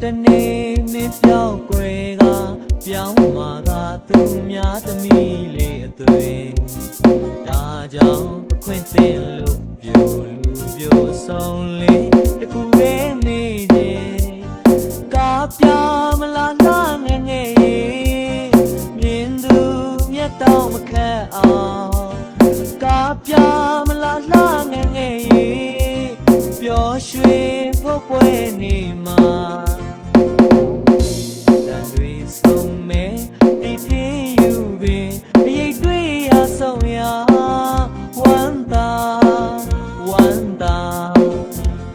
တနေ့မင်းပြောက်ွယ်ကပြောင်းမှာကသူများသမီးလေးအသွေးဒါကြောင့်အခွင့်သင်လို့ပြိုလူပြိုဆုံးလေးတခုလေးနေခြင်းကားပြမလားလာငယ်ငယ်မြင်သူမျက်တောင်မခက်အောင်ကားပြမလားလာငယ်ငယ်ပျော်ရွှင်ဖို့ပွဲနေမှာတန်တွေဆုံးမဲ့ဒီဖြစ်ယူပင်အရေးတွေ့ရဆုံးရဝမ်းသာ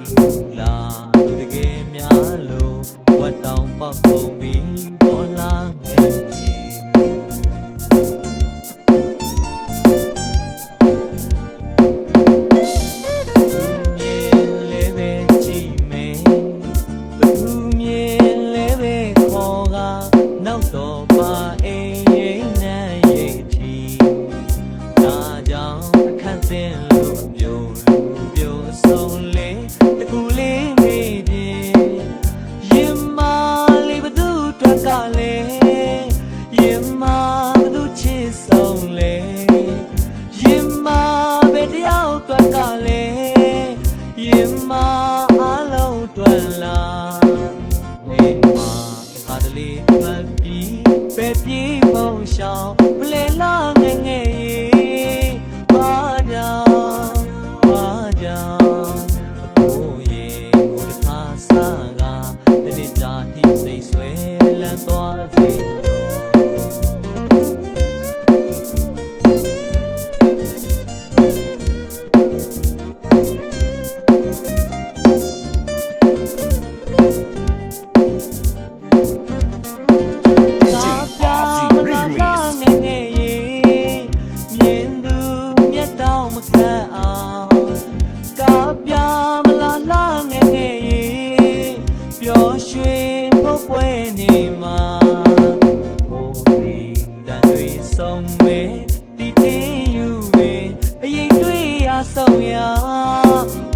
လူလာလူတကယ်များလို့ဝတ်တောင်ပေါက်ကုန်ပြီးပေါ်လာငယ်နောက်တော့ပါအိမ်ရိမ်နဲ့ရိတ်ချီဒါကြောင့်အခန့်စင်လို့ပြိုလူပြိုဆုံးလေးတကူလေးမေးပြရင်မလေးဘသူတွက်ကလေးရင်မဘသူချစ်ဆုံးလေးရင်မဘယ်တယောက်တွက်ကလေးရင်မအလုံးတွက်လားနေမှာခါတလေးပဲပြေးပုံရှောင်းမလဲလာငယ်ငယ်ဘာကြောင့်အကိုရေကိုတစ်ခါစားကတနေ့ကြာထိစိတ်ဆွဲလန်းသွားစေပျော်ရွှင်ဖို့ပွဲနေမှာဘိုးဒီတန်တွေဆုံးမဲ့ဒီတင်းယူပင်အရေးတွေ့ရဆုံးရ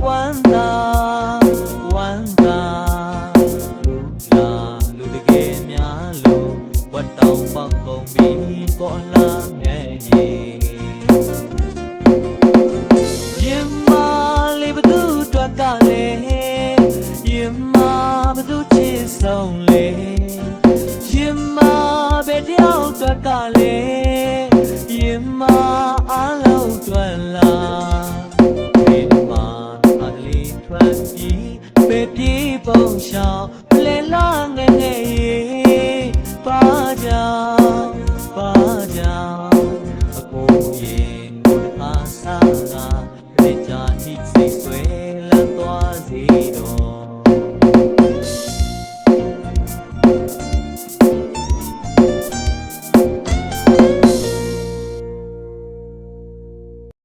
ဝမ်းသာလူလာလူတကယ်များလို့ဝတ်တောင်ပေါက်ကုန်ပြီးပေါ်လာငယ်ရင်မလေးဘသူတွက်ကလေးရင်မဘသူချစ်ဆုံးလေးရင်မဘယ်တယောက်တွက်ကလေး